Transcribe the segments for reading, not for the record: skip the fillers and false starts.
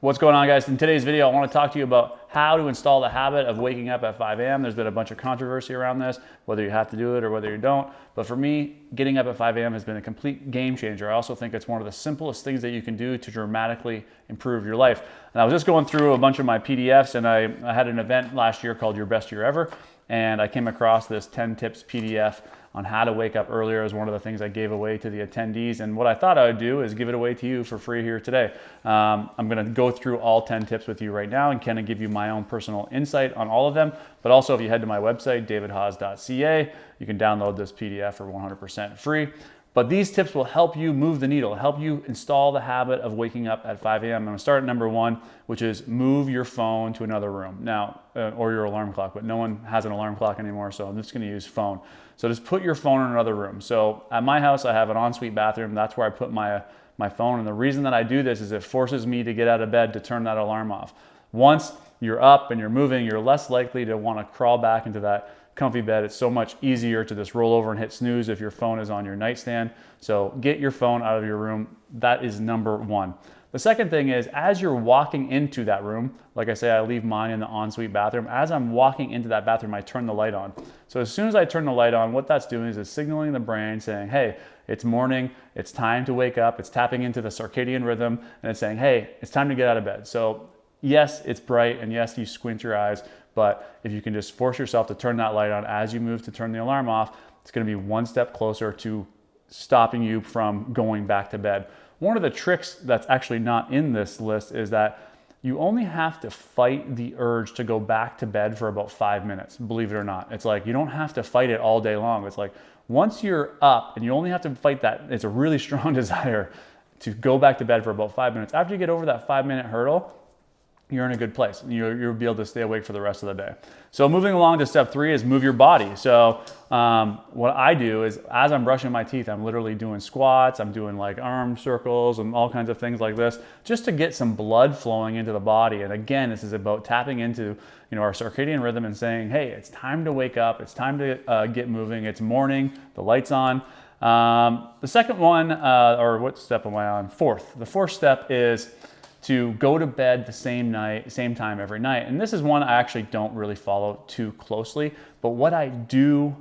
What's going on, guys? In today's video, I want to talk to you about how to install the habit of waking up at 5 a.m. There's been a bunch of controversy around this, whether you have to do it or whether you don't. But for me, getting up at 5 a.m. has been a complete game changer. I also think it's one of the simplest things that you can do to dramatically improve your life. And I was just going through a bunch of my PDFs, and I had an event last year called Your Best Year Ever. And I came across this 10 tips PDF on how to wake up earlier as one of the things I gave away to the attendees. And what I thought I would do is give it away to you for free here today. I'm gonna go through all 10 tips with you right now and kind of give you my own personal insight on all of them. But also, if you head to my website, davidhaas.ca, you can download this PDF for 100% free. But these tips will help you move the needle, help you install the habit of waking up at 5 a.m. I'm gonna start at number one, which is move your phone to another room. Now, or your alarm clock, but no one has an alarm clock anymore, so I'm just gonna use phone. So just put your phone in another room. So at my house, I have an ensuite bathroom. That's where I put my phone. And the reason that I do this is it forces me to get out of bed to turn that alarm off. Once you're up and you're moving, you're less likely to wanna crawl back into that comfy bed. It's so much easier to just roll over and hit snooze if your phone is on your nightstand. So get your phone out of your room. That is number one. The second thing is, as you're walking into that room, like I say, I leave mine in the ensuite bathroom. As I'm walking into that bathroom, I turn the light on. So as soon as I turn the light on, what that's doing is it's signaling the brain saying, hey, it's morning, it's time to wake up. It's tapping into the circadian rhythm, and it's saying, hey, it's time to get out of bed. So yes, it's bright, and yes, you squint your eyes, but if you can just force yourself to turn that light on as you move to turn the alarm off, it's gonna be one step closer to stopping you from going back to bed. One of the tricks that's actually not in this list is that you only have to fight the urge to go back to bed for about 5 minutes, believe it or not. It's like you don't have to fight it all day long. It's like once you're up and you only have to fight that, it's a really strong desire to go back to bed for about 5 minutes. After you get over that 5-minute hurdle, you're in a good place. You'll be able to stay awake for the rest of the day. So moving along to step three is move your body. So what I do is, as I'm brushing my teeth, I'm literally doing squats, I'm doing like arm circles and all kinds of things like this, just to get some blood flowing into the body. And again, this is about tapping into our circadian rhythm and saying, hey, it's time to wake up, it's time to get moving, it's morning, the light's on. The second one, or what step am I on? Fourth. The fourth step is to go to bed the same time every night. And this is one I actually don't really follow too closely, but what I do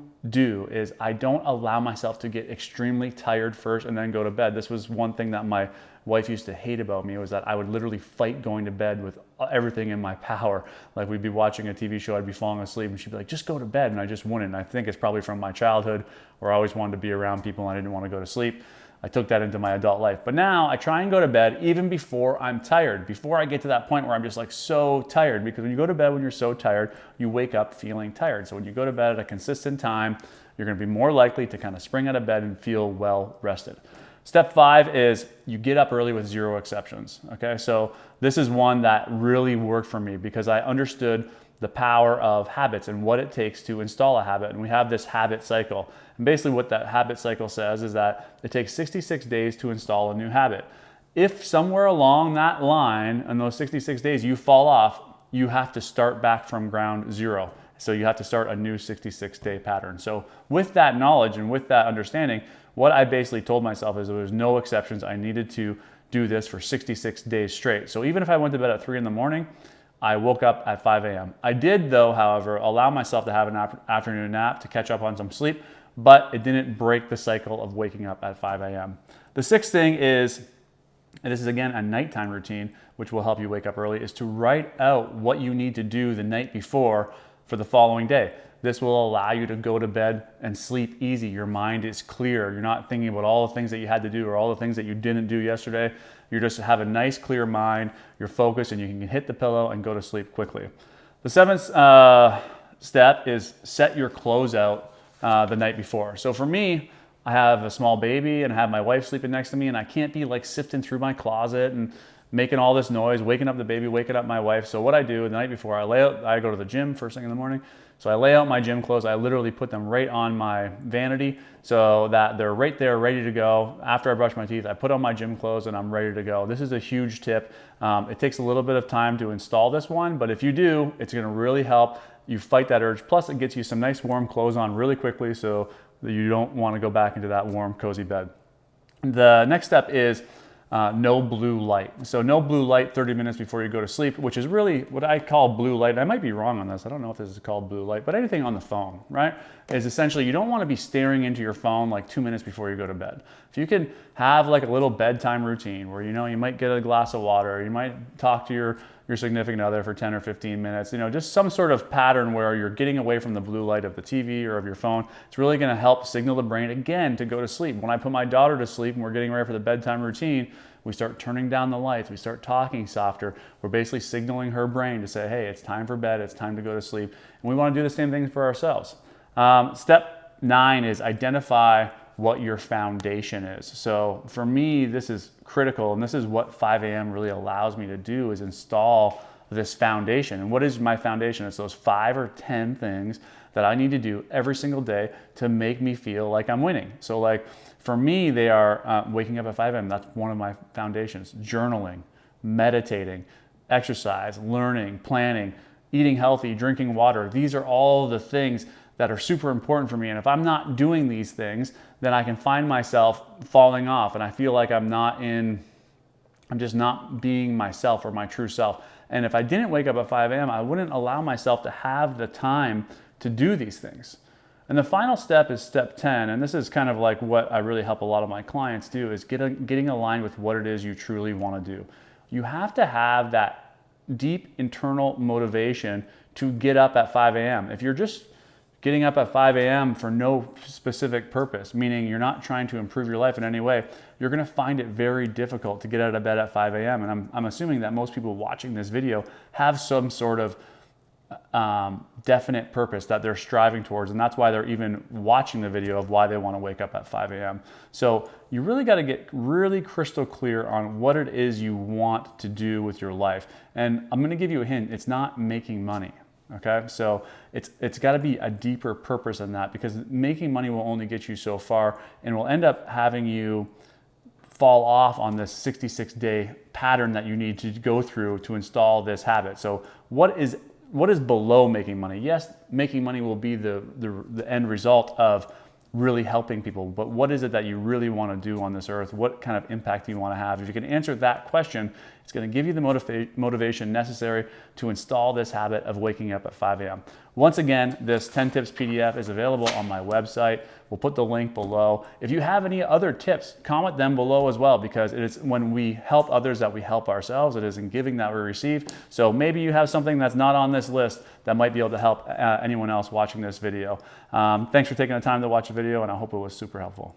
is I don't allow myself to get extremely tired first and then go to bed. This was one thing that my wife used to hate about me, was that I would literally fight going to bed with everything in my power. Like, we'd be watching a TV show, I'd be falling asleep, and she'd be like, just go to bed, and I just wouldn't. And I think it's probably from my childhood, where I always wanted to be around people and I didn't want to go to sleep. I took that into my adult life. But now I try and go to bed even before I'm tired, before I get to that point where I'm just like so tired. Because when you go to bed when you're so tired, you wake up feeling tired. So when you go to bed at a consistent time, you're gonna be more likely to kind of spring out of bed and feel well rested. Step five is you get up early with zero exceptions, okay? So this is one that really worked for me because I understood the power of habits and what it takes to install a habit. And we have this habit cycle. And basically what that habit cycle says is that it takes 66 days to install a new habit. If somewhere along that line, in those 66 days, you fall off, you have to start back from ground zero. So you have to start a new 66-day pattern. So with that knowledge and with that understanding, what I basically told myself is there was no exceptions. I needed to do this for 66 days straight. So even if I went to bed at 3 in the morning, I woke up at 5 a.m. I did, though, however, allow myself to have an afternoon nap to catch up on some sleep, but it didn't break the cycle of waking up at 5 a.m. The sixth thing is, and this is again a nighttime routine, which will help you wake up early, is to write out what you need to do the night before for the following day. This will allow you to go to bed and sleep easy. Your mind is clear. You're not thinking about all the things that you had to do or all the things that you didn't do yesterday. You just have a nice, clear mind, you're focused, and you can hit the pillow and go to sleep quickly. The seventh step is set your clothes out the night before. So for me, I have a small baby and I have my wife sleeping next to me, and I can't be like sifting through my closet and making all this noise, waking up the baby, waking up my wife. So what I do the night before, I go to the gym first thing in the morning. So I lay out my gym clothes. I literally put them right on my vanity so that they're right there ready to go. After I brush my teeth, I put on my gym clothes and I'm ready to go. This is a huge tip. It takes a little bit of time to install this one, but if you do, it's gonna really help you fight that urge. Plus it gets you some nice warm clothes on really quickly so that you don't wanna go back into that warm, cozy bed. The next step is no blue light. So no blue light 30 minutes before you go to sleep, which is really what I call blue light. I might be wrong on this. I don't know if this is called blue light, but anything on the phone, right, is essentially you don't want to be staring into your phone like 2 minutes before you go to bed. If you can have like a little bedtime routine where, you might get a glass of water, you might talk to your significant other for 10 or 15 minutes, just some sort of pattern where you're getting away from the blue light of the TV or of your phone. It's really going to help signal the brain again to go to sleep. When I put my daughter to sleep and we're getting ready for the bedtime routine, we start turning down the lights, we start talking softer. We're basically signaling her brain to say, hey, it's time for bed, it's time to go to sleep. And we want to do the same thing for ourselves. Step 9 is identify what your foundation is. So for me, this is critical, and this is what 5 a.m. really allows me to do, is install this foundation. And what is my foundation? It's those 5 or 10 things that I need to do every single day to make me feel like I'm winning. So like for me, they are waking up at 5 a.m. That's one of my foundations. Journaling, meditating, exercise, learning, planning, eating healthy, drinking water. These are all the things that are super important for me. And if I'm not doing these things, then I can find myself falling off and I feel like I'm just not being myself or my true self. And if I didn't wake up at 5 a.m., I wouldn't allow myself to have the time to do these things. And the final step is step 10. And this is kind of like what I really help a lot of my clients do, is getting aligned with what it is you truly want to do. You have to have that deep internal motivation to get up at 5 a.m. If you're just getting up at 5 a.m. for no specific purpose, meaning you're not trying to improve your life in any way, you're gonna find it very difficult to get out of bed at 5 a.m. And I'm assuming that most people watching this video have some sort of definite purpose that they're striving towards, and that's why they're even watching the video of why they wanna wake up at 5 a.m. So you really gotta get really crystal clear on what it is you want to do with your life. And I'm gonna give you a hint, it's not making money. Okay, so it's got to be a deeper purpose than that, because making money will only get you so far and will end up having you fall off on this 66-day pattern that you need to go through to install this habit. So what is below making money? Yes, making money will be the end result of really helping people, but what is it that you really want to do on this earth? What kind of impact do you want to have? If you can answer that question, it's going to give you the motivation necessary to install this habit of waking up at 5 a.m. Once again, this 10 tips PDF is available on my website. We'll put the link below. If you have any other tips, comment them below as well, because it is when we help others that we help ourselves. It is in giving that we receive. So maybe you have something that's not on this list that might be able to help anyone else watching this video. Thanks for taking the time to watch the video, and I hope it was super helpful.